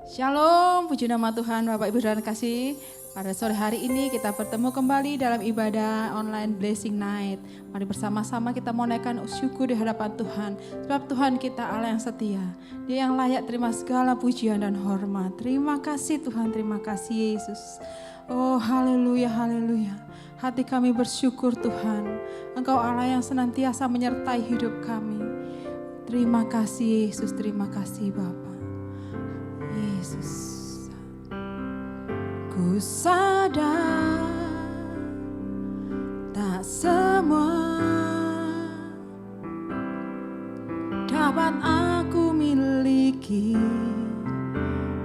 Shalom, puji nama Tuhan Bapak Ibu dan kasih. Pada sore hari ini kita bertemu kembali dalam ibadah online Blessing Night. Mari bersama-sama kita menaikkan syukur di hadapan Tuhan. Sebab Tuhan kita Allah yang setia. Dia yang layak terima segala pujian dan hormat. Terima kasih Tuhan, terima kasih Yesus. Oh haleluya, haleluya. Hati kami bersyukur Tuhan. Engkau Allah yang senantiasa menyertai hidup kami. Terima kasih Yesus, terima kasih Bapa. Yesus, ku sadar tak semua dapat aku miliki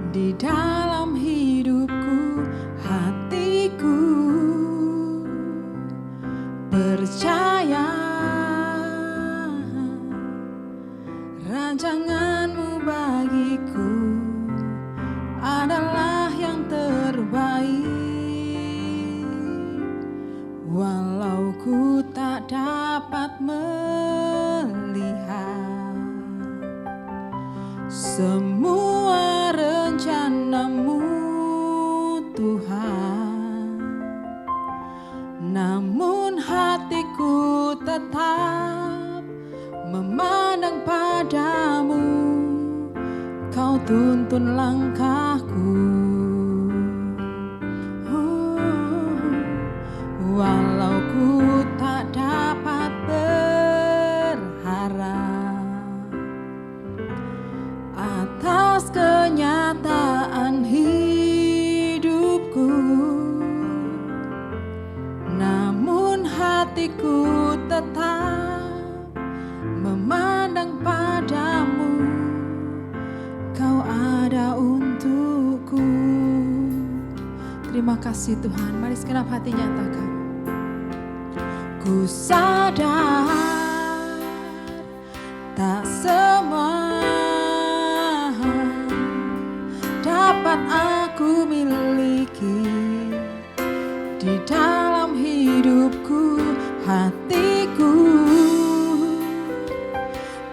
di dalam hidupku, hatiku percaya rancanganmu bagiku adalah yang terbaik. Walau ku tak dapat melihat semua rencanamu Tuhan, namun hatiku tetap memandang padamu. Kau tuntun langkahku, walau ku tak dapat berharap atas kenyataan hidupku, namun hatiku tetap memandang padamu. Kau ada untukku. Terima kasih Tuhan. Mari segenap hati nyatakan. Ku sadar tak semua dapat aku miliki di dalam hidupku, hatiku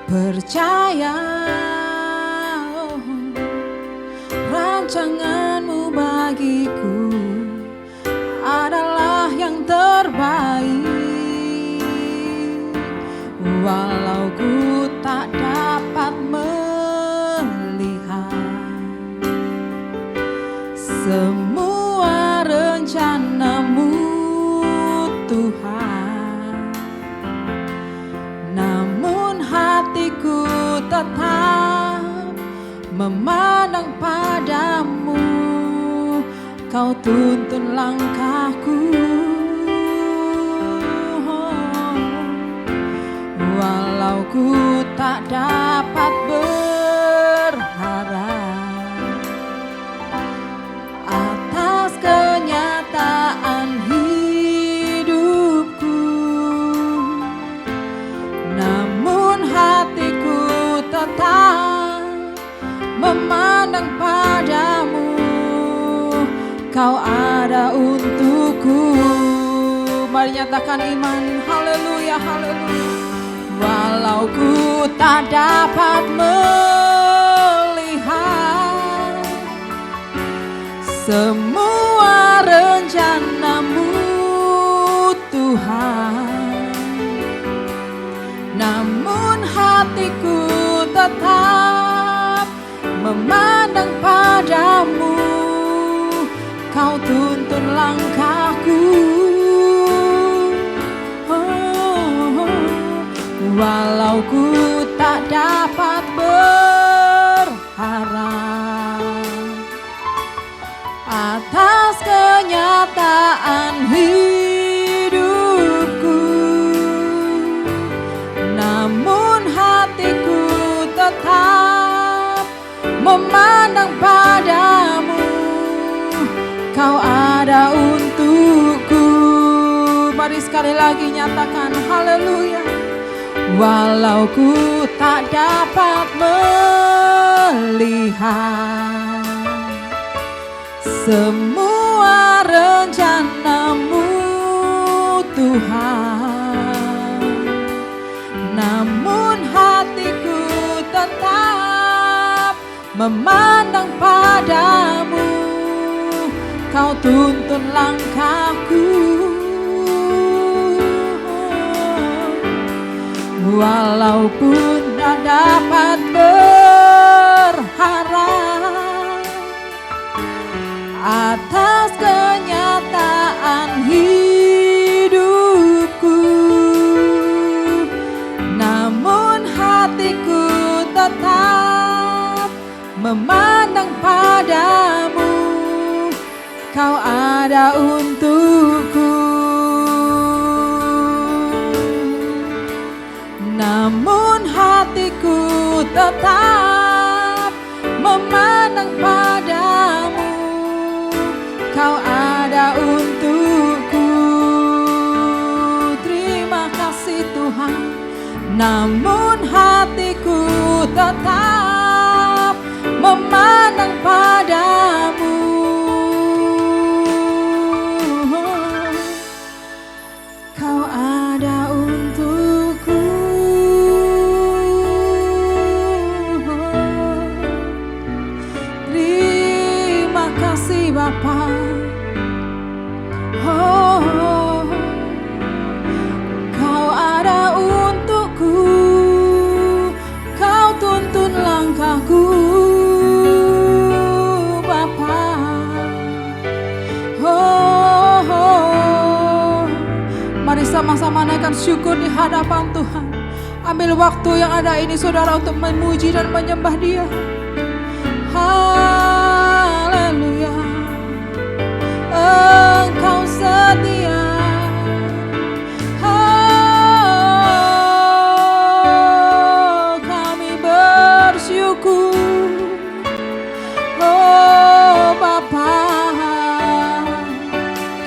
percaya rancanganmu bagiku adalah yang terbaik. Walau ku tak dapat melihat semua rencanamu Tuhan, namun hatiku tetap memandang padamu. Kau tuntun langkahku, walau ku tak dapat berharap atas kenyataan hidupku, namun hatiku tetap memandang padamu. Kau ada untukku. Mari nyatakan iman. Haleluya, haleluya. Walau ku tak dapat melihat semua rencanamu Tuhan, namun hatiku tetap memandang padamu. Kau tuntun langkahku, walau ku tak dapat berharap atas kenyataan hidupku, namun hatiku tetap memandang padamu. Kau ada untukku. Mari sekali lagi nyatakan haleluya. Walau ku tak dapat melihat semua rencanamu Tuhan, namun hatiku tetap memandang padamu, kau tuntun langkahku. Walaupun tak dapat berharap atas kenyataan hidupku, namun hatiku tetap memandang padamu, kau ada untukku. Namun hatiku tetap memandang padamu, kau ada untukku. Terima kasih Tuhan. Namun hatiku tetap memandang padamu, kau ada untukku. Terima kasih Bapa. Oh, kau ada untukku, kau tuntun langkahku Bapa. Oh, mari sama-sama naikkan syukur di hadapan Tuhan. Ambil waktu yang ada ini saudara untuk memuji dan menyembah Dia. Haleluya, Engkau setia. Oh, kami bersyukur. Oh Bapa,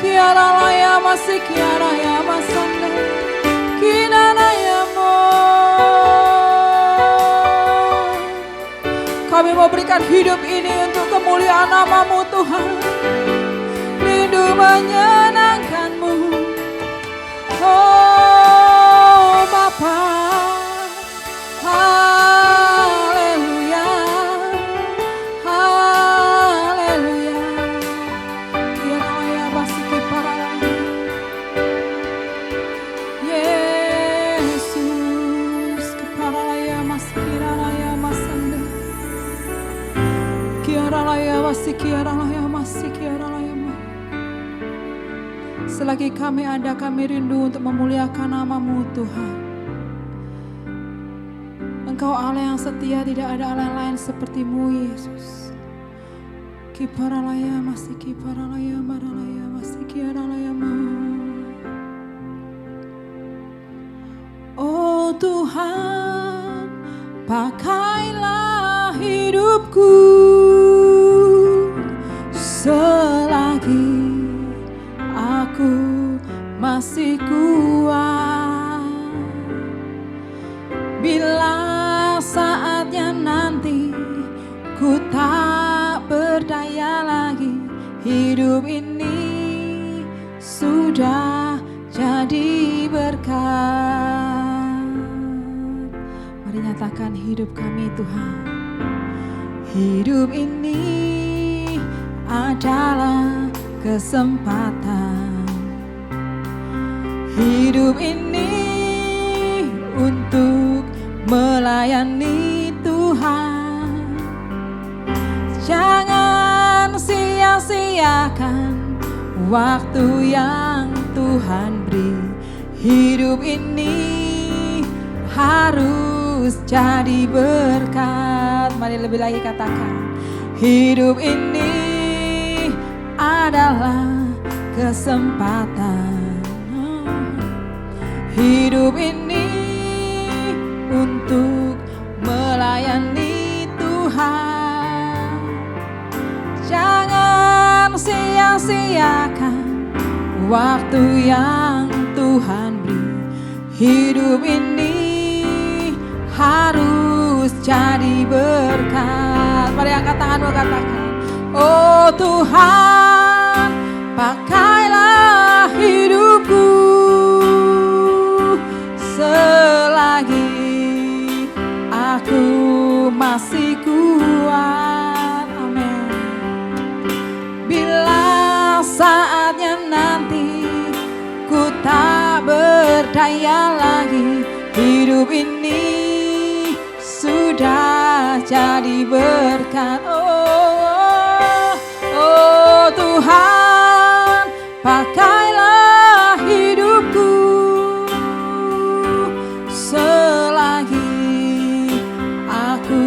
kiara laya masih kiara ya masanda, kinana ya mo. Kami mau berikan hidup ini untuk kemuliaan nama-Mu Tuhan. Rindu menyenangkan-Mu. Oh Bapa, haleluya, haleluya. Kiranya basiki paralaya, Yesus keparalaya maskiralaya masanda. Kiaralaya wasikiaralaya masikiaralaya. Selagi kami ada, kami rindu untuk memuliakan nama-Mu Tuhan. Engkau Allah yang setia, tidak ada Allah lain seperti-Mu Yesus. Kiparalaya masikiparalaya maralaya masikiaralaya ma. Oh Tuhan, pakailah hidupku selagi aku masih kuat. Bila saatnya nanti ku tak berdaya lagi, hidup ini sudah jadi berkat. Mari nyatakan hidup kami Tuhan. Hidup ini adalah kesempatan. Hidup ini untuk melayani Tuhan. Jangan sia-siakan waktu yang Tuhan beri. Hidup ini harus jadi berkat. Mari lebih lagi katakan, hidup ini adalah kesempatan. Hidup ini untuk melayani Tuhan. Jangan sia-siakan waktu yang Tuhan beri. Hidup ini harus jadi berkat. Mari angkat tanganmu, katakan, oh Tuhan, pakailah hidupku selagi aku masih kuat. berdaya lagi. Hidup ini sudah jadi berkat. Oh Tuhan, pakailah hidupku selagi aku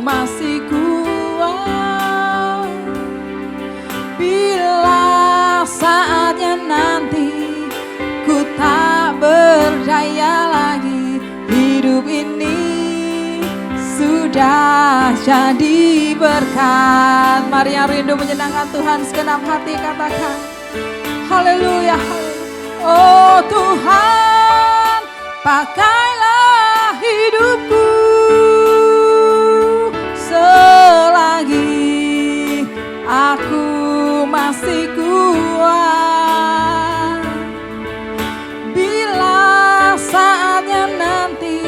masih kuat. Bila saatnya nanti ku tak berdaya lagi, hidup ini sudah jadi berkat. Mari yang rindu menyenangkan Tuhan segenap hati katakan haleluya. Oh Tuhan, pakailah hidupku selagi aku masih kuat. Bila saatnya nanti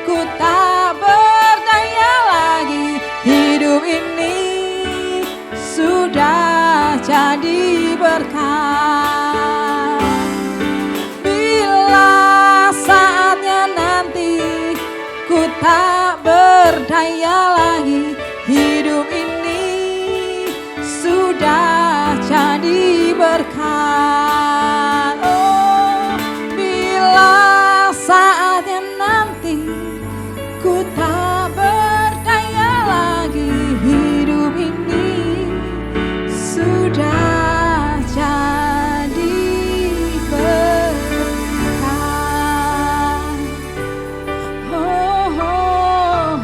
ku tak berdaya lagi, hidup ini sudah jadi berkat. Bila saatnya nanti ku tak berdaya lagi, hidup ini sudah jadi berkat. Oh, bila saatnya nanti ku tak berdaya lagi, hidup ini sudah jadi berkat. Oh, oh, oh.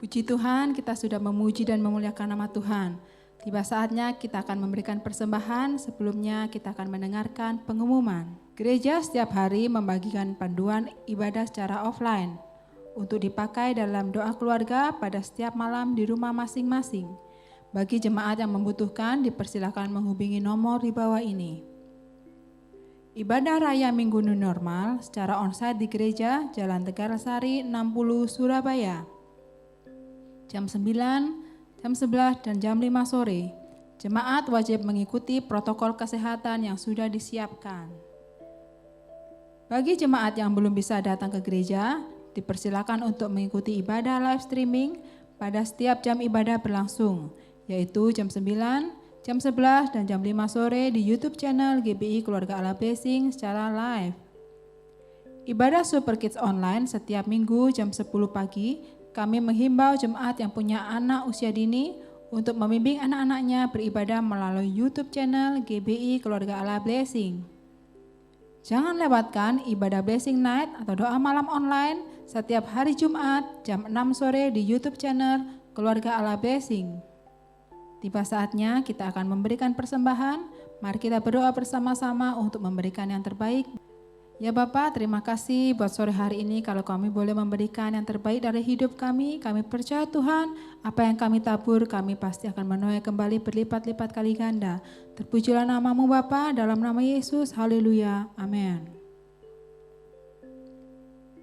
Puji Tuhan, kita sudah memuji dan memuliakan nama Tuhan. Tiba saatnya kita akan memberikan persembahan. Sebelumnya kita akan mendengarkan pengumuman. Gereja setiap hari membagikan panduan ibadah secara offline untuk dipakai dalam doa keluarga pada setiap malam di rumah masing-masing. Bagi jemaat yang membutuhkan, dipersilakan menghubungi nomor di bawah ini. Ibadah Raya Minggu New Normal secara onsite di gereja Jalan Tegarsari 60 Surabaya. Jam 9, jam 11, dan jam 5 sore. Jemaat wajib mengikuti protokol kesehatan yang sudah disiapkan. Bagi jemaat yang belum bisa datang ke gereja, dipersilakan untuk mengikuti ibadah live streaming pada setiap jam ibadah berlangsung, yaitu jam 9, jam 11, dan jam 5 sore di YouTube channel GBI Keluarga Allah Blessing secara live. Ibadah Super Kids Online setiap minggu jam 10 pagi, kami menghimbau jemaat yang punya anak usia dini untuk membimbing anak-anaknya beribadah melalui YouTube channel GBI Keluarga Allah Blessing. Jangan lewatkan ibadah Blessing Night atau doa malam online setiap hari Jumat jam 6 sore di YouTube channel Keluarga Allah Blessing. Tiba saatnya kita akan memberikan persembahan. Mari kita berdoa bersama-sama untuk memberikan yang terbaik. Ya Bapak, terima kasih buat sore hari ini kalau kami boleh memberikan yang terbaik dari hidup kami. Kami percaya Tuhan, apa yang kami tabur kami pasti akan menuai kembali berlipat-lipat kali ganda. Terpujilah nama-Mu Bapa, dalam nama Yesus, haleluya, amin.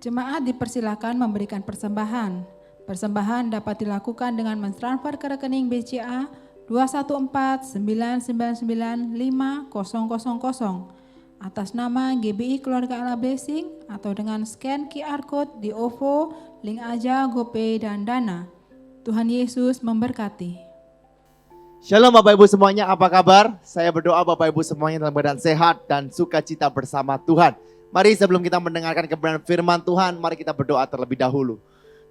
Jemaat dipersilakan memberikan persembahan. Persembahan dapat dilakukan dengan mentransfer ke rekening BCA 214999500 atas nama GBI Keluarga Allah Blessing atau dengan scan QR Code di OVO, link aja, GoPay, dan Dana. Tuhan Yesus memberkati. Shalom Bapak Ibu semuanya, apa kabar? Saya berdoa Bapak Ibu semuanya dalam keadaan sehat dan sukacita bersama Tuhan. Mari sebelum kita mendengarkan kebenaran firman Tuhan, mari kita berdoa terlebih dahulu.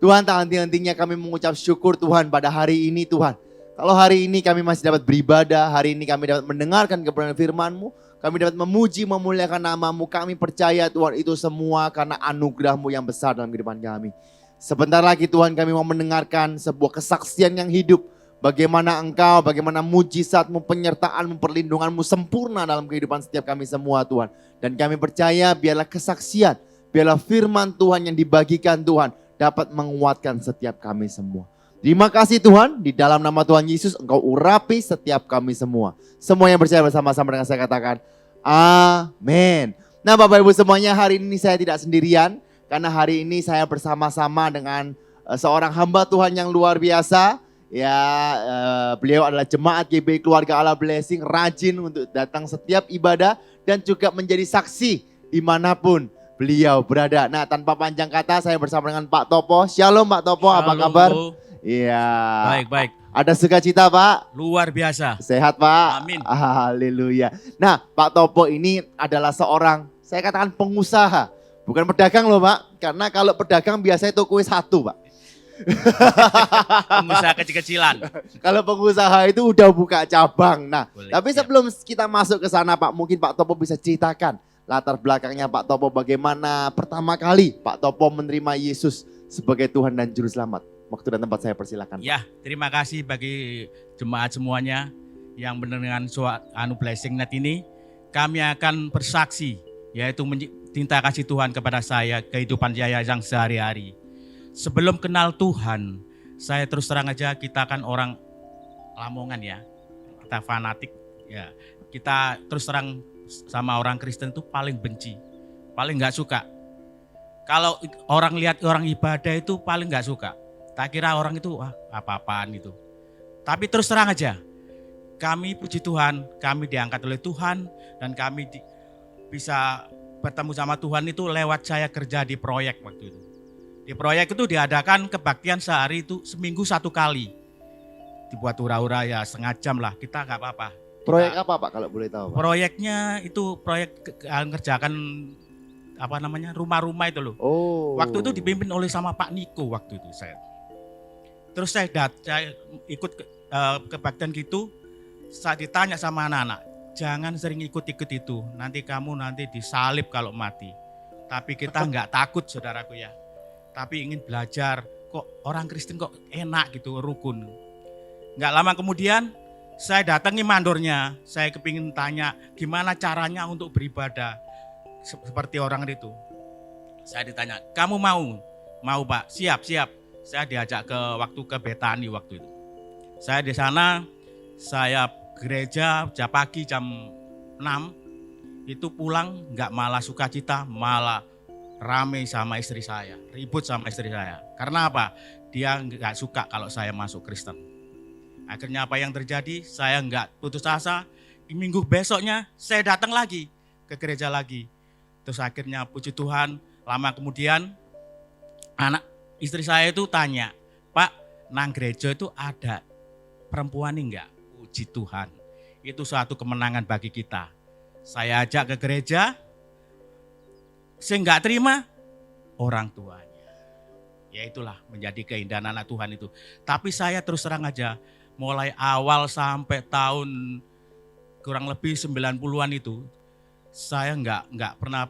Tuhan, tak henti-hentinya kami mengucap syukur Tuhan pada hari ini Tuhan. Kalau hari ini kami masih dapat beribadah, hari ini kami dapat mendengarkan kebenaran firman-Mu, kami dapat memuji, memuliakan nama-Mu. Kami percaya Tuhan itu semua karena anugerah-Mu yang besar dalam kehidupan kami. Sebentar lagi Tuhan kami mau mendengarkan sebuah kesaksian yang hidup. Bagaimana Engkau, bagaimana mujizat-Mu, penyertaan-Mu, perlindungan-Mu sempurna dalam kehidupan setiap kami semua Tuhan. Dan kami percaya biarlah kesaksian, biarlah firman Tuhan yang dibagikan Tuhan dapat menguatkan setiap kami semua. Terima kasih Tuhan, di dalam nama Tuhan Yesus Engkau urapi setiap kami semua. Semua yang percaya bersama-sama dengan saya katakan, amin. Nah Bapak Ibu semuanya, hari ini saya tidak sendirian. Karena hari ini saya bersama-sama dengan seorang hamba Tuhan yang luar biasa. Ya, beliau adalah jemaat GBI Keluarga Allah Blessing, rajin untuk datang setiap ibadah dan juga menjadi saksi dimanapun beliau berada. Nah, tanpa panjang kata, saya bersama dengan Pak Topo. Shalom Pak Topo, apa Shalom, kabar? Bu. Iya. Baik. Ada sukacita Pak? Luar biasa. Sehat Pak? Amin. Haleluya. Nah, Pak Topo ini adalah seorang, saya katakan pengusaha. Bukan pedagang loh Pak, karena kalau pedagang biasanya toko satu Pak. Pengusaha kecil-kecilan. Kalau pengusaha itu udah buka cabang. Nah, Boleh, tapi siap. sebelum kita masuk ke sana Pak, mungkin Pak Topo bisa ceritakan latar belakangnya Pak Topo, bagaimana pertama kali Pak Topo menerima Yesus sebagai Tuhan dan Juru Selamat. Waktu dan tempat saya persilakan. Ya, terima kasih bagi jemaat semuanya yang mendengarkan Blessing Net ini. Kami akan bersaksi, yaitu cinta kasih Tuhan kepada saya, kehidupan saya yang sehari-hari. Sebelum kenal Tuhan, saya terus terang aja, kita kan orang Lamongan ya, kita fanatik ya. Kita terus terang sama orang Kristen itu paling benci, paling nggak suka. Kalau orang lihat orang ibadah itu paling nggak suka. Tak kira orang itu wah apa-apaan itu. Tapi terus terang aja, kami puji Tuhan, kami diangkat oleh Tuhan dan kami bisa bertemu sama Tuhan itu lewat saya kerja di proyek waktu itu. Di proyek itu diadakan kebaktian sehari itu seminggu 1 kali. Dibuat hura-hura ya setengah jam lah, kita nggak apa-apa. Proyek apa Pak kalau boleh tahu Pak? Proyeknya itu proyek ngerjakan apa namanya rumah-rumah itu loh. Oh. Waktu itu dipimpin oleh sama Pak Niko waktu itu saya. Terus saya ikut kebaktian gitu, saya ditanya sama anak-anak, jangan sering ikut-ikut itu, nanti kamu disalib kalau mati. Tapi kita nggak takut saudaraku ya, tapi ingin belajar, kok orang Kristen kok enak gitu, rukun. Nggak lama kemudian saya datangi mandornya, saya kepingin tanya gimana caranya untuk beribadah seperti orang itu. Saya ditanya, kamu mau? Mau Pak, siap. Saya diajak ke Betani waktu itu. Saya di sana, saya gereja pagi jam 6, itu pulang nggak malah sukacita, malah rame sama istri saya, ribut sama istri saya. Karena apa? Dia nggak suka kalau saya masuk Kristen. Akhirnya apa yang terjadi? Saya nggak putus asa. Minggu besoknya saya datang lagi ke gereja lagi. Terus akhirnya puji Tuhan, lama kemudian istri saya itu tanya, Pak, nang gereja itu ada perempuan enggak? Puji Tuhan, itu suatu kemenangan bagi kita. Saya ajak ke gereja, saya enggak terima orang tuanya. Ya itulah menjadi keindahan anak Tuhan itu. Tapi saya terus terang aja, mulai awal sampai tahun kurang lebih 90-an itu, saya enggak pernah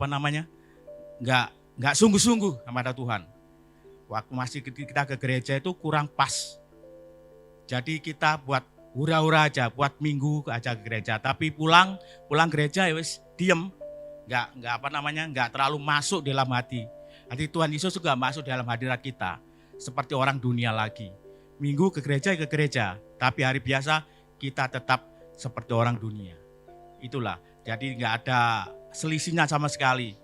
enggak sungguh-sungguh kepada Tuhan. Waktu masih kita ke gereja itu kurang pas. Jadi kita buat hura-hura aja, buat minggu aja ke gereja. Tapi pulang gereja ya wis diem, nggak terlalu masuk dalam hati. Hati Tuhan Yesus juga masuk dalam hadirat kita, seperti orang dunia lagi. Minggu ke gereja, tapi hari biasa kita tetap seperti orang dunia. Itulah, jadi nggak ada selisihnya sama sekali.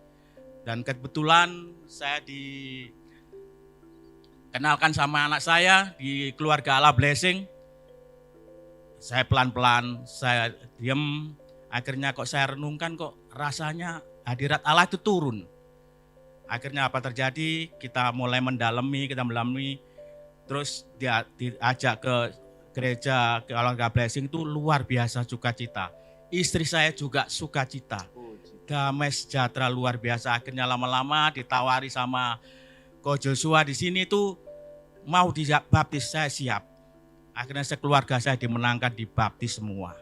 Dan kebetulan saya kenalkan sama anak saya di Keluarga Allah Blessing. Saya pelan-pelan, saya diam. Akhirnya kok saya renungkan kok rasanya hadirat Allah itu turun. Akhirnya apa terjadi? Kita mulai mendalami. Terus dia diajak ke gereja Keluarga Blessing itu luar biasa sukacita. Istri saya juga sukacita. Damai sejahtera luar biasa. Akhirnya lama-lama ditawari sama Ko Joshua di sini tuh mau dibaptis, saya siap. Akhirnya sekeluarga saya dimenangkan, dibaptis semua.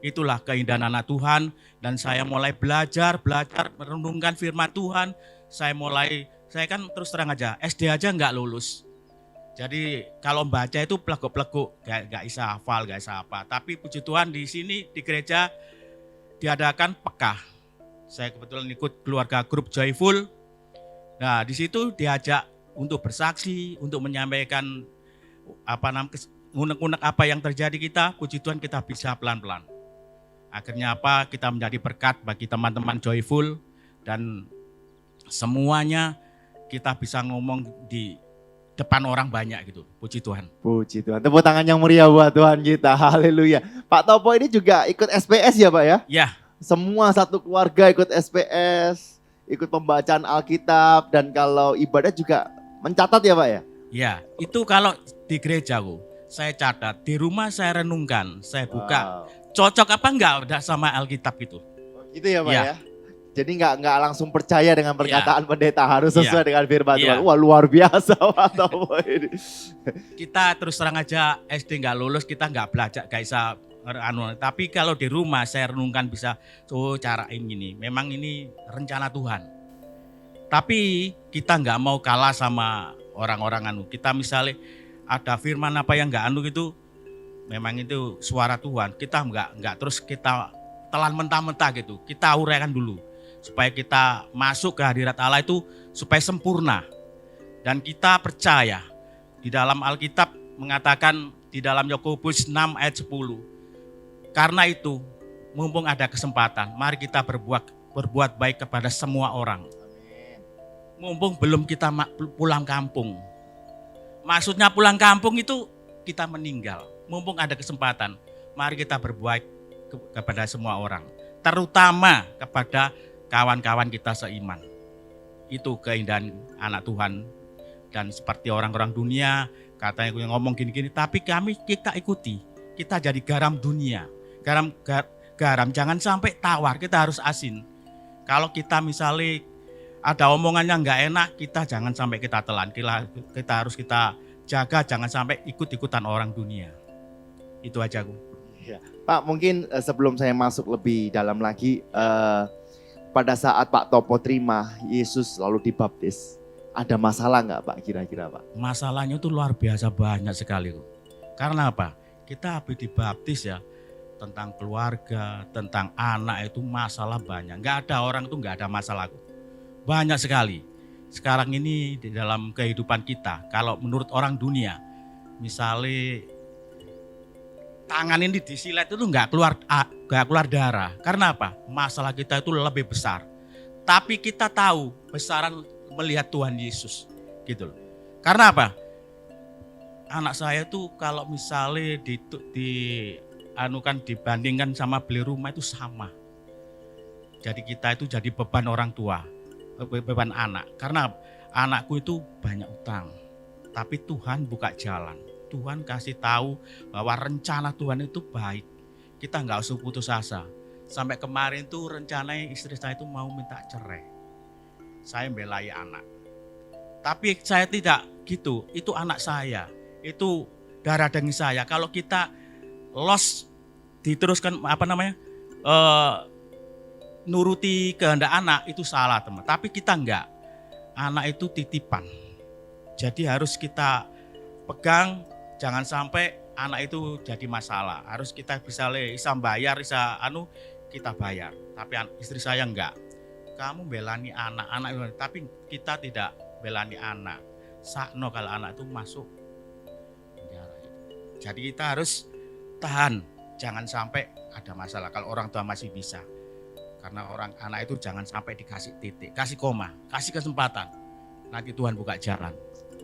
Itulah keindahan anak Tuhan dan saya mulai belajar merenungkan firman Tuhan. Saya kan terus terang aja, SD aja nggak lulus. Jadi kalau baca itu pleguk-pleguk, nggak bisa hafal, nggak bisa apa. Tapi puji Tuhan di sini di gereja diadakan pekah. Saya kebetulan ikut keluarga grup Joyful. Nah di situ diajak untuk bersaksi, untuk menyampaikan unek-unek apa yang terjadi kita, puji Tuhan kita bisa pelan-pelan. Akhirnya kita menjadi berkat bagi teman-teman Joyful dan semuanya kita bisa ngomong di depan orang banyak gitu. Puji Tuhan. Puji Tuhan. Tepuk tangan yang meriah buat Tuhan kita. Haleluya. Pak Topo ini juga ikut SPS ya Pak ya? Ya, Semua satu keluarga ikut SPS, ikut pembacaan Alkitab, dan kalau ibadah juga mencatat ya Pak ya? ya. Itu kalau di gerejaku, saya catat, di rumah saya renungkan, saya buka. Wow. Cocok apa enggak udah sama Alkitab itu? Gitu ya Pak Ya. ya? Jadi nggak langsung percaya dengan perkataan pendeta, harus sesuai Ya. dengan firman Ya. Tuhan. Wah luar biasa Pak Topo ini. Kita terus terang aja SD nggak lulus, kita nggak belajar, nggak bisa tapi kalau di rumah saya renungkan bisa, cara ini, memang ini rencana Tuhan. Tapi kita nggak mau kalah sama orang-orang kita misalnya ada firman apa yang nggak gitu, memang itu suara Tuhan. Kita nggak terus kita telan mentah-mentah gitu, kita uraikan dulu supaya kita masuk ke hadirat Allah itu supaya sempurna. Dan kita percaya di dalam Alkitab mengatakan di dalam Yakobus 6 ayat 10. Karena itu mumpung ada kesempatan, mari kita berbuat baik kepada semua orang. Mumpung belum kita pulang kampung. Maksudnya pulang kampung itu kita meninggal. Mumpung ada kesempatan, mari kita berbuat kepada semua orang. Terutama kepada kawan-kawan kita seiman. Itu keindahan anak Tuhan. Dan seperti orang-orang dunia, katanya yang ngomong gini-gini, tapi kita ikuti. Kita jadi garam dunia. Garam jangan sampai tawar, kita harus asin. Kalau kita misalnya ada omongan yang nggak enak, kita jangan sampai kita telan. Kita harus kita jaga, jangan sampai ikut-ikutan orang dunia. Itu aja aku. Ya. Pak, mungkin sebelum saya masuk lebih dalam lagi, pada saat Pak Topo terima Yesus lalu dibaptis, ada masalah nggak Pak kira-kira Pak? Masalahnya itu luar biasa banyak sekali. Karena apa? Kita habis dibaptis ya, tentang keluarga, tentang anak itu masalah banyak. Nggak ada orang itu nggak ada masalah. Banyak sekali. Sekarang ini di dalam kehidupan kita, kalau menurut orang dunia, misalnya tangan ini disilet itu nggak keluar darah. Karena apa? Masalah kita itu lebih besar. Tapi kita tahu besaran melihat Tuhan Yesus, gitu loh. Karena apa? Anak saya tuh kalau misalnya dibandingkan sama beli rumah itu sama. Jadi kita itu jadi beban orang tua, beban anak. Karena anakku itu banyak utang, tapi Tuhan buka jalan. Tuhan kasih tahu bahwa rencana Tuhan itu baik. Kita nggak usah putus asa. Sampai kemarin tuh rencananya istri saya itu mau minta cerai. Saya belai anak. Tapi saya tidak gitu. Itu anak saya. Itu darah daging saya. Kalau kita diteruskan nuruti kehendak anak itu salah teman. Tapi kita enggak. Anak itu titipan. Jadi harus kita pegang. Jangan sampai anak itu jadi masalah. Harus kita bisa bayar, kita bayar. Tapi istri saya enggak. Kamu belani anak, tapi kita tidak belani anak. Sakno kalau anak itu masuk penjara. Jadi kita harus tahan, jangan sampai ada masalah. Kalau orang tua masih bisa, karena anak itu jangan sampai dikasih titik, kasih koma, kasih kesempatan. Nanti Tuhan buka jalan.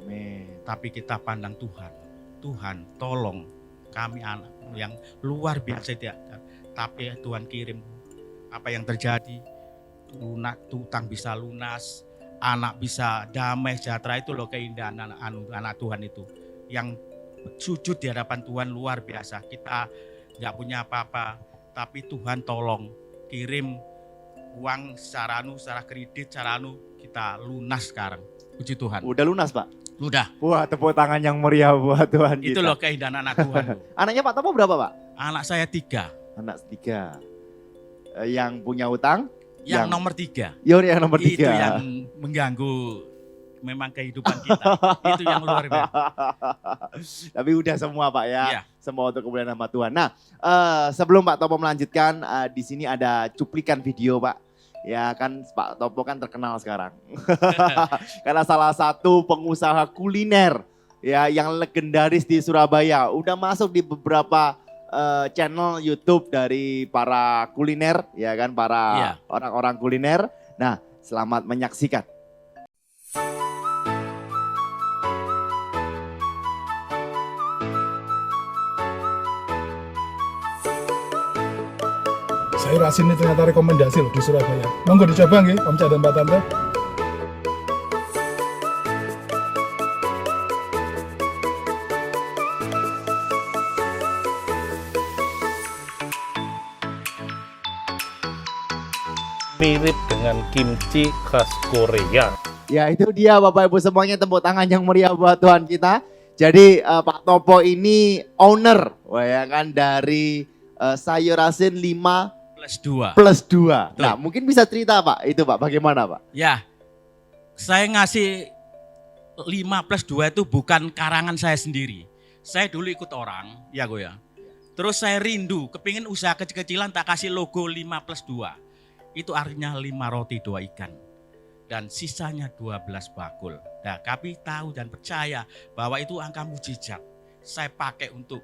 Amin. Tapi kita pandang Tuhan. Tuhan tolong kami anak yang luar biasa tidak. Tapi Tuhan kirim apa yang terjadi. Utang bisa lunas, anak bisa damai sejahtera, itu loh keindahan anak Tuhan itu. Yang sujud di hadapan Tuhan luar biasa. Kita nggak punya apa-apa, tapi Tuhan tolong kirim uang secara kredit, kita lunas sekarang. Puji Tuhan. Udah lunas Pak? Udah. Wah, tepuk tangan yang meriah buat Tuhan Itu kita. loh keindahan anak Tuhan. Anaknya Pak Topo berapa Pak? Anak saya 3. Anak 3. Yang punya utang? Yang nomor 3. Yang nomor 3. Itu yang mengganggu memang kehidupan kita. Itu yang luar biasa. Tapi udah semua Pak ya. Iya. Semua untuk kemuliaan nama Tuhan. Nah, sebelum Pak Topo melanjutkan, di sini ada cuplikan video Pak. Ya kan Pak Topo kan terkenal sekarang. Karena salah satu pengusaha kuliner ya yang legendaris di Surabaya. Udah masuk di beberapa channel YouTube dari para kuliner, ya kan, para orang-orang kuliner. Nah, selamat menyaksikan. sayur asin ini ternyata rekomendasi loh di Surabaya. Monggo dicoba nggih, Om Cak dan Mbak Tante. Mirip dengan kimchi khas Korea. Ya itu dia Bapak Ibu semuanya, tepuk tangan yang meriah buat Tuhan kita. Jadi Pak Topo ini owner ya kan dari sayur asin 5 plus 2. +2. Nah mungkin bisa cerita Pak, itu Pak bagaimana Pak? Ya, saya ngasih 5+2 itu bukan karangan saya sendiri. Saya dulu ikut orang, ya gue ya. Terus saya rindu, kepingin usaha kecil-kecilan tak kasih logo 5+2. Itu artinya 5 roti 2 ikan. Dan sisanya 12 bakul. Nah kami tahu dan percaya bahwa itu angka mujizat. Saya pakai untuk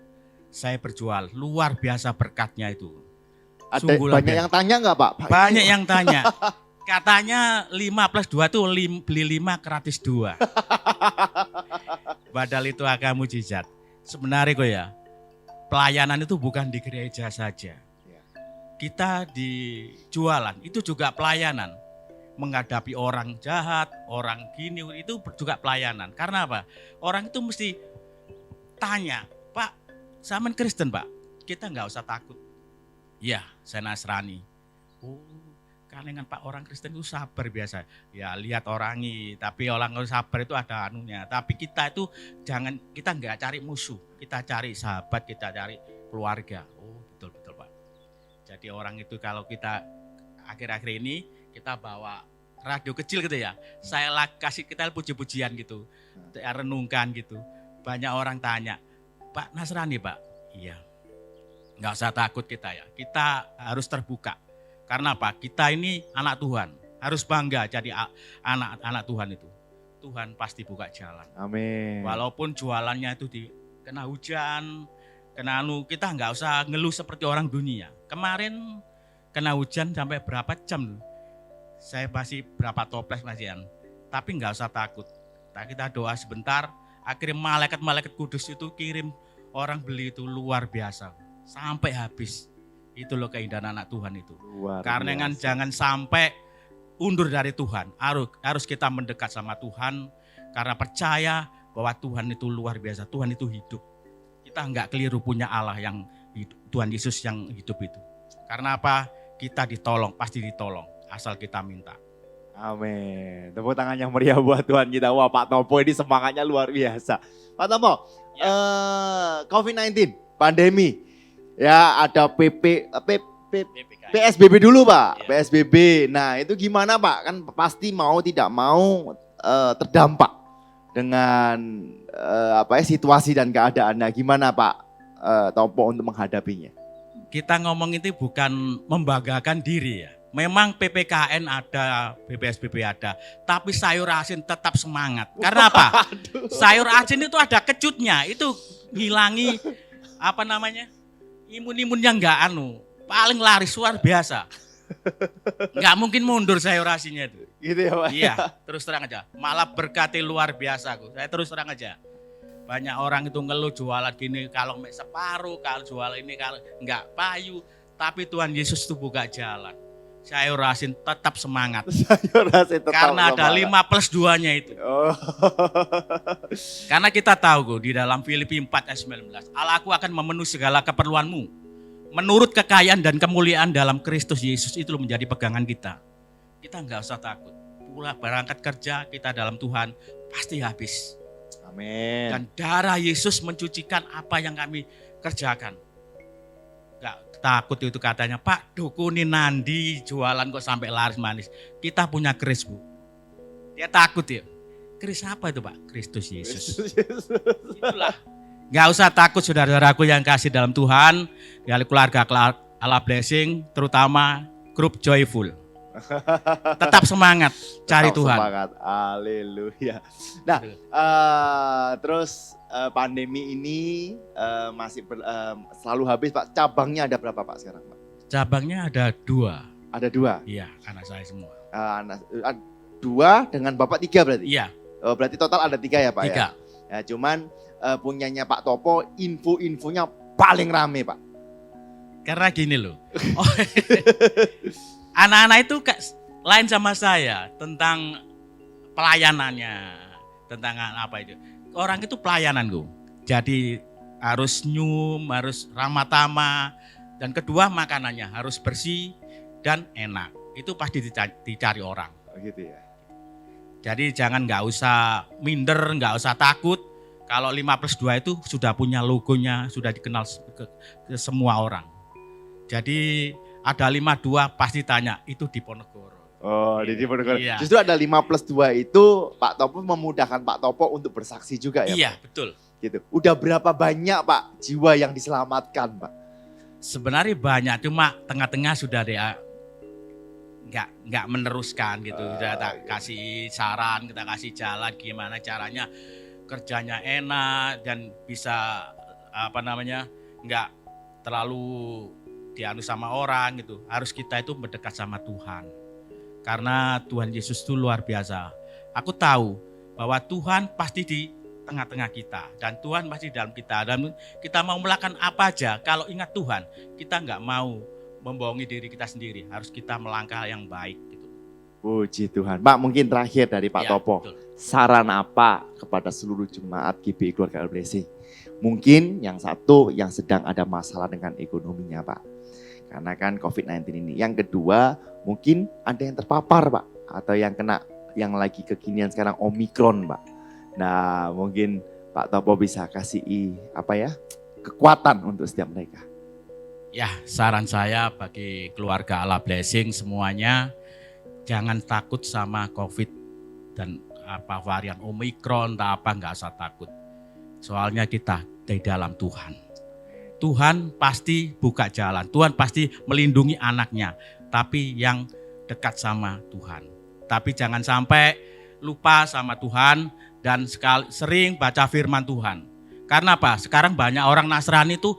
saya berjual, luar biasa berkatnya itu. Ada banyak yang tanya nggak Pak? Banyak yang tanya. Katanya 5+2 tuh beli 5 gratis 2. Padahal itu angka mujizat. Sebenarnya kok ya, pelayanan itu bukan di gereja saja. Kita di jualan itu juga pelayanan. Menghadapi orang jahat, orang gini itu juga pelayanan. Karena apa? Orang itu mesti tanya, Pak, sampean Kristen Pak? Kita nggak usah takut. Ya, saya Nasrani. Oh, karena dengan Pak orang Kristen itu sabar biasa. Ya lihat orangi, tapi orang sabar itu ada anunya. Tapi kita itu kita nggak cari musuh, kita cari sahabat, kita cari keluarga. Oh betul Pak. Jadi orang itu kalau kita akhir-akhir ini kita bawa radio kecil gitu ya. Saya kasih kita puji-pujian gitu, renungkan gitu. Banyak orang tanya, Pak Nasrani Pak? Iya. Nggak usah takut kita ya. Kita harus terbuka. Karena apa? Kita ini anak Tuhan. Harus bangga jadi anak Tuhan itu. Tuhan pasti buka jalan. Amin. Walaupun jualannya itu kena hujan, kena kita nggak usah ngeluh seperti orang dunia. Kemarin kena hujan sampai berapa jam? Saya masih berapa toples masihan. Tapi nggak usah takut. Kita doa sebentar, akhirnya malaikat kudus itu kirim orang beli itu luar biasa. Sampai habis. Itu loh keindahan anak Tuhan itu. Karena jangan sampai undur dari Tuhan. Harus kita mendekat sama Tuhan. Karena percaya bahwa Tuhan itu luar biasa. Tuhan itu hidup. Kita enggak keliru punya Allah yang hidup, Tuhan Yesus yang hidup itu. Karena apa? Kita ditolong, pasti ditolong. Asal kita minta. Amin. Tepuk tangan yang meriah buat Tuhan kita. Wah Pak Topo ini semangatnya luar biasa. Pak Topo, COVID-19, pandemi. Ya ada PSBB dulu Pak, ya. PSBB. Nah itu gimana Pak? Kan pasti mau tidak mau terdampak dengan situasi dan keadaannya. Gimana Pak Topo untuk menghadapinya? Kita ngomong itu bukan membanggakan diri ya. Memang PPKN ada, PSBB ada, tapi sayur asin tetap semangat. Karena apa? Sayur asin itu ada kejutnya, itu ngilangi imun-imun yang enggak paling laris luar biasa. Enggak mungkin mundur sayur asinnya itu. Gitu ya Pak? Iya, terus terang aja. Malah berkati luar biasa aku. Saya terus terang aja. Banyak orang itu ngeluh jualan gini, kalau separuh, kalau jual ini, kalau enggak payu. Tapi Tuhan Yesus itu buka jalan. Sayur asin tetap semangat. Sayur asin tetap karena semangat. ada 5+2-nya itu. Oh. Karena kita tahu di dalam Filipi 4:19, Allahku akan memenuhi segala keperluanmu. Menurut kekayaan dan kemuliaan dalam Kristus Yesus itu menjadi pegangan kita. Kita enggak usah takut. Pula berangkat kerja kita dalam Tuhan pasti habis. Amin. Dan darah Yesus mencucikan apa yang kami kerjakan. Enggak takut itu katanya, Pak dukunin nandi jualan kok sampai laris manis. Kita punya keris Bu. Dia takut ya. Keris apa itu Pak? Kristus Yesus. Itulah. Gak usah takut saudara-saudaraku yang kasih dalam Tuhan. Dari keluarga Allah Blessing, terutama grup Joyful. Tetap semangat cari Tetap Tuhan. Semangat, haleluya. Nah, terus pandemi ini masih selalu habis Pak. Cabangnya ada berapa Pak sekarang Pak? Cabangnya ada 2. Ada 2? Iya, anak saya semua. 2 dengan Bapak 3 berarti? Iya. Oh, berarti total ada 3 ya Pak 3. Ya, cuman punyanya Pak Topo info-infonya paling rame Pak. Karena gini loh. Oh, anak-anak itu lain sama saya tentang pelayanannya, tentang apa itu. Orang itu pelayananku. Jadi harus nyum, harus ramah tamah, dan kedua makanannya harus bersih dan enak. Itu pasti dicari orang. Oh, gitu ya. Jadi jangan nggak usah minder, nggak usah takut. Kalau 5+2 itu sudah punya logonya, sudah dikenal ke semua orang. Jadi ada 52 pasti tanya, itu di Ponegoro. Oh, di Ponegoro. Iya. Justru ada 5+2 itu Pak Topo memudahkan Pak Topo untuk bersaksi juga ya, Iya, Pak? betul. Gitu. Udah berapa banyak Pak jiwa yang diselamatkan, Pak? Sebenarnya banyak, cuma tengah-tengah sudah dia nggak meneruskan gitu. Sudah tak kasih saran, kita kasih jalan gimana caranya kerjanya enak dan bisa nggak terlalu dianu sama orang gitu. Harus kita itu mendekat sama Tuhan. Karena Tuhan Yesus itu luar biasa. Aku tahu bahwa Tuhan pasti di tengah-tengah kita dan Tuhan pasti dalam kita, dan kita mau melakukan apa aja kalau ingat Tuhan, kita nggak mau membohongi diri kita sendiri, harus kita melangkah yang baik gitu. Puji Tuhan. Pak, mungkin terakhir dari Pak Ya, Topo, betul. saran apa kepada seluruh jemaat GBI Keluarga Blessing? Mungkin yang satu yang sedang ada masalah dengan ekonominya, Pak, karena kan COVID-19 ini. Yang kedua, mungkin ada yang terpapar, Pak, atau yang kena yang lagi kekinian sekarang Omikron, Pak. Nah, mungkin Pak Topo bisa kasih kekuatan untuk setiap mereka. Ya, saran saya bagi keluarga Allah Blessing semuanya, jangan takut sama COVID dan varian Omikron, nggak usah takut. Soalnya kita di dalam Tuhan. Tuhan pasti buka jalan, Tuhan pasti melindungi anaknya, tapi yang dekat sama Tuhan. Tapi jangan sampai lupa sama Tuhan dan sering baca firman Tuhan. Karena apa? Sekarang banyak orang Nasrani itu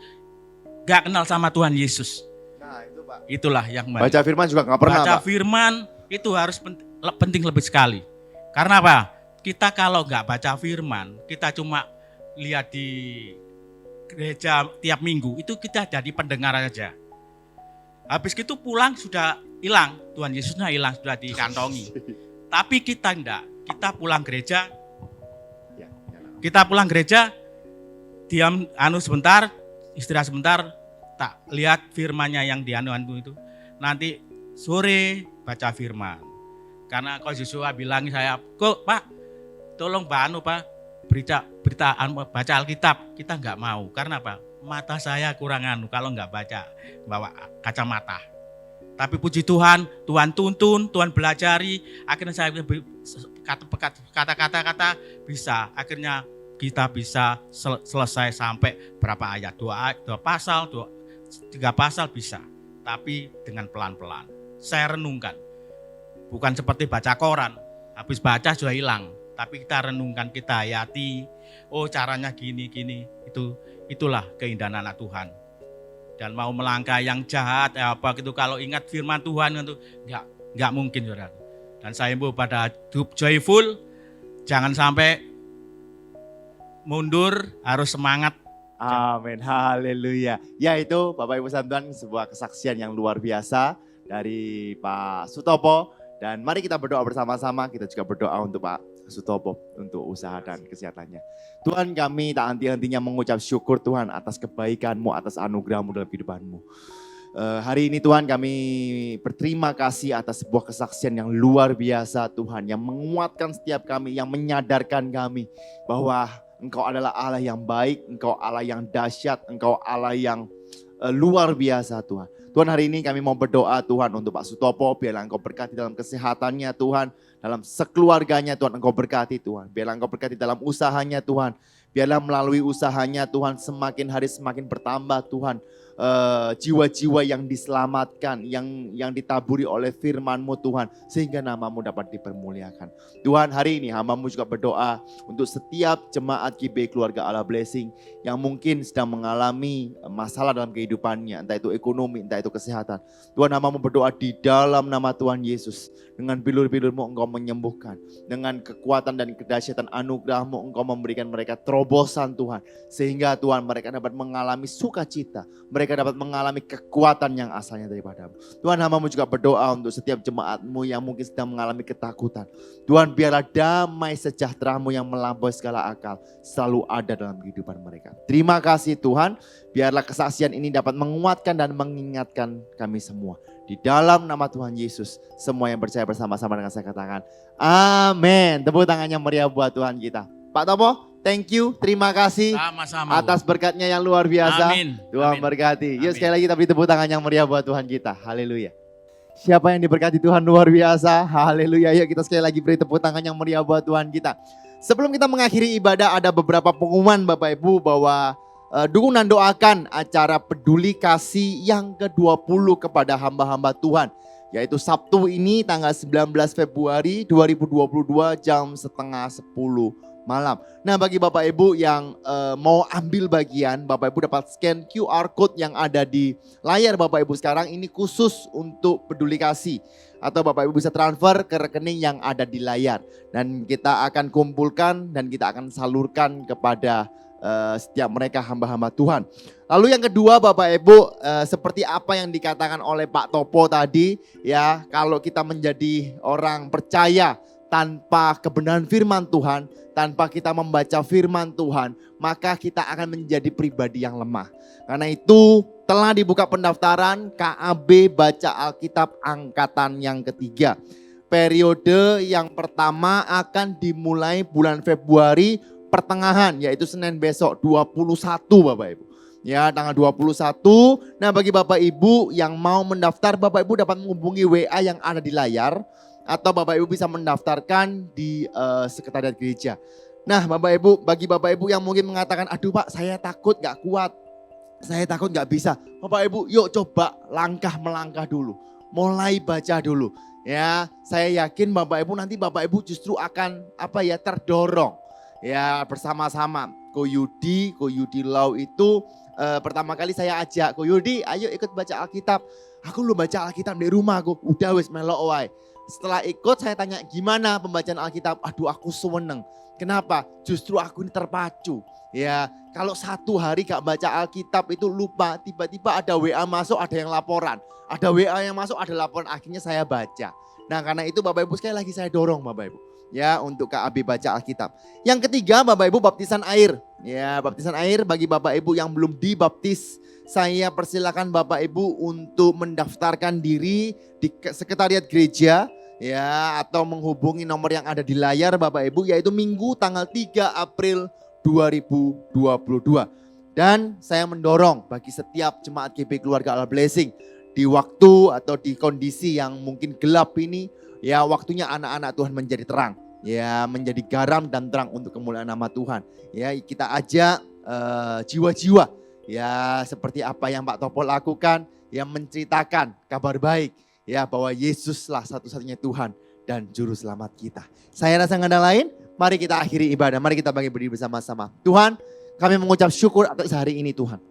gak kenal sama Tuhan Yesus. Nah, itu Pak. Itulah yang Baca firman juga nggak pernah, baca Pak. firman itu harus penting lebih sekali. Karena apa? Kita kalau nggak baca firman, kita cuma lihat di gereja tiap minggu, itu kita jadi pendengar aja. Habis itu pulang sudah hilang, Tuhan Yesusnya hilang, sudah dikantongi. Tapi kita enggak, kita pulang gereja, diam sebentar, istirahat sebentar, tak lihat firmannya yang dianu itu. Nanti sore baca firman. Karena kalau Yosua bilang saya, kok Pak, tolong Pak, berita baca Alkitab, kita nggak mau. Karena apa? Mata saya kurang kalau nggak bawa kacamata. Tapi puji Tuhan, Tuhan tuntun, Tuhan belajari, akhirnya saya kata-kata bisa, akhirnya kita bisa selesai sampai berapa ayat, 2 pasal, 3 pasal bisa. Tapi dengan pelan-pelan. Saya renungkan, bukan seperti baca koran, habis baca sudah hilang. Tapi kita renungkan, kita hayati, oh caranya gini, itulah keindahan anak Tuhan. Dan mau melangkah yang jahat, kalau ingat firman Tuhan itu nggak mungkin, saudara. Dan saya mau pada hidup joyful, jangan sampai mundur, harus semangat. Amin, haleluya. Ya, itu Bapak Ibu Santuan, sebuah kesaksian yang luar biasa dari Pak Sutopo. Dan mari kita berdoa bersama-sama, kita juga berdoa untuk Pak Sutopo, untuk usaha dan kesehatannya. Tuhan, kami tak henti-hentinya mengucap syukur Tuhan atas kebaikan-Mu, atas anugerah-Mu dalam kehidupan-Mu. Hari ini Tuhan, kami berterima kasih atas sebuah kesaksian yang luar biasa Tuhan, yang menguatkan setiap kami, yang menyadarkan kami bahwa Engkau adalah Allah yang baik, Engkau Allah yang dahsyat, Engkau Allah yang luar biasa Tuhan. Tuhan, hari ini kami mau berdoa Tuhan untuk Pak Sutopo, biarlah Engkau berkati dalam kesehatannya Tuhan, dalam sekeluarganya Tuhan Engkau berkati Tuhan, biarlah Engkau berkati dalam usahanya Tuhan, biarlah melalui usahanya Tuhan semakin hari semakin bertambah Tuhan, jiwa-jiwa yang diselamatkan, yang ditaburi oleh firman-Mu Tuhan, sehingga nama-Mu dapat dipermuliakan. Tuhan, hari ini hamba-Mu juga berdoa untuk setiap jemaat GBI Keluarga Allah Blessing yang mungkin sedang mengalami masalah dalam kehidupannya, entah itu ekonomi, entah itu kesehatan. Tuhan, hamba-Mu berdoa di dalam nama Tuhan Yesus, dengan bilur-bilur-Mu Engkau menyembuhkan, dengan kekuatan dan kedahsyatan anugerah-Mu Engkau memberikan mereka terobosan terobosan Tuhan. Sehingga Tuhan mereka dapat mengalami sukacita. Mereka dapat mengalami kekuatan yang asalnya daripada-Mu. Tuhan, hamba-Mu juga berdoa untuk setiap jemaat-Mu yang mungkin sedang mengalami ketakutan. Tuhan, biarlah damai sejahtera-Mu yang melampaui segala akal selalu ada dalam kehidupan mereka. Terima kasih Tuhan, biarlah kesaksian ini dapat menguatkan dan mengingatkan kami semua. Di dalam nama Tuhan Yesus, semua yang percaya bersama-sama dengan saya katakan, amin. Tepuk tangan yang meriah buat Tuhan kita. Pak Topo, thank you, terima kasih Sama-sama. atas berkatnya yang luar biasa. Amin. Tuhan Amin. berkati. Yuk Amin. sekali lagi kita beri tepuk tangan yang meriah buat Tuhan kita. Haleluya. Siapa yang diberkati Tuhan luar biasa? Haleluya. Yuk kita sekali lagi beri tepuk tangan yang meriah buat Tuhan kita. Sebelum kita mengakhiri ibadah, ada beberapa pengumuman Bapak Ibu bahwa dukung dan doakan acara peduli kasih yang ke-20 kepada hamba-hamba Tuhan. Yaitu Sabtu ini tanggal 19 Februari 2022 jam setengah 10 malam. Nah, bagi Bapak Ibu yang mau ambil bagian, Bapak Ibu dapat scan QR Code yang ada di layar Bapak Ibu sekarang. Ini khusus untuk peduli kasih. Atau Bapak Ibu bisa transfer ke rekening yang ada di layar. Dan kita akan kumpulkan dan kita akan salurkan kepada setiap mereka hamba-hamba Tuhan. Lalu yang kedua Bapak Ibu, seperti apa yang dikatakan oleh Pak Topo tadi, ya, kalau kita menjadi orang percaya tanpa kebenaran firman Tuhan, tanpa kita membaca firman Tuhan, maka kita akan menjadi pribadi yang lemah. Karena itu telah dibuka pendaftaran KAB Baca Alkitab angkatan yang ketiga. Periode yang pertama akan dimulai bulan Februari pertengahan, yaitu Senin besok 21 Bapak Ibu. Ya, tanggal 21. Nah, bagi Bapak Ibu yang mau mendaftar, Bapak Ibu dapat menghubungi WA yang ada di layar. Atau Bapak Ibu bisa mendaftarkan di sekretariat gereja. Nah Bapak Ibu, bagi Bapak Ibu yang mungkin mengatakan, aduh Pak saya takut gak kuat, saya takut gak bisa. Bapak Ibu yuk coba langkah melangkah dulu, mulai baca dulu. Ya, saya yakin Bapak Ibu nanti Bapak Ibu justru akan terdorong. Ya, bersama-sama. Ko Yudi Lau itu pertama kali saya ajak, Ko Yudi ayo ikut baca Alkitab. Aku lu baca Alkitab di rumah aku, udah wis melok wae. Setelah ikut saya tanya gimana pembacaan Alkitab, aduh aku seneng. Kenapa? Justru aku ini terpacu. Ya, kalau satu hari gak baca Alkitab itu lupa, tiba-tiba ada WA masuk, ada yang laporan. Ada WA yang masuk, ada laporan, akhirnya saya baca. Nah karena itu Bapak Ibu sekali lagi saya dorong Bapak Ibu. Ya, untuk KAB baca Alkitab. Yang ketiga Bapak Ibu baptisan air. Ya, baptisan air bagi Bapak Ibu yang belum dibaptis, saya persilakan Bapak Ibu untuk mendaftarkan diri di sekretariat gereja. Ya, atau menghubungi nomor yang ada di layar Bapak Ibu, yaitu Minggu tanggal 3 April 2022. Dan saya mendorong bagi setiap jemaat GB Keluarga Allah Blessing, di waktu atau di kondisi yang mungkin gelap ini, ya waktunya anak-anak Tuhan menjadi terang. Ya, menjadi garam dan terang untuk kemuliaan nama Tuhan. Ya, kita ajak jiwa-jiwa, ya seperti apa yang Pak Topo lakukan, yang menceritakan kabar baik. Ya, bahwa Yesuslah satu-satunya Tuhan dan Juru Selamat kita. Saya rasa nggak ada lain, mari kita akhiri ibadah, mari kita bagi berdiri bersama-sama. Tuhan, kami mengucap syukur atas hari ini Tuhan.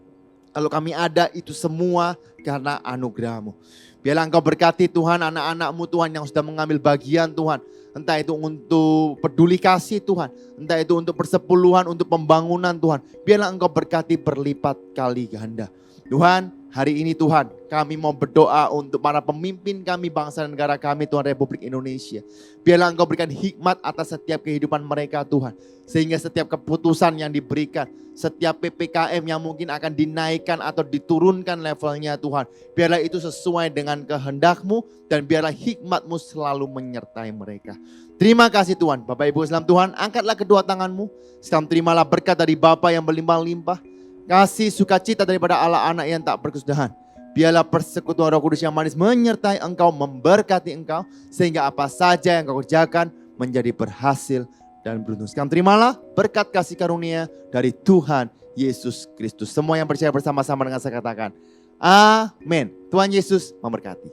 Kalau kami ada itu semua karena anugerah-Mu. Biarlah Engkau berkati Tuhan anak-anak-Mu Tuhan yang sudah mengambil bagian Tuhan. Entah itu untuk peduli kasih Tuhan, entah itu untuk persepuluhan, untuk pembangunan Tuhan. Biarlah Engkau berkati berlipat kali ganda. Tuhan, hari ini Tuhan, kami mau berdoa untuk para pemimpin kami, bangsa dan negara kami Tuhan Republik Indonesia. Biarlah Engkau berikan hikmat atas setiap kehidupan mereka Tuhan. Sehingga setiap keputusan yang diberikan, setiap PPKM yang mungkin akan dinaikkan atau diturunkan levelnya Tuhan. Biarlah itu sesuai dengan kehendak-Mu dan biarlah hikmat-Mu selalu menyertai mereka. Terima kasih Tuhan. Bapak Ibu Islam Tuhan, angkatlah kedua tangan-Mu. Sekarang terimalah berkat dari Bapa yang berlimpah-limpah. Kasih sukacita daripada Allah anak yang tak berkesudahan. Biarlah persekutuan Roh Kudus yang manis menyertai engkau, memberkati engkau. Sehingga apa saja yang kau kerjakan menjadi berhasil dan beruntung. Sekarang terimalah berkat kasih karunia dari Tuhan Yesus Kristus. Semua yang percaya bersama-sama dengan saya katakan, amin. Tuhan Yesus memberkati.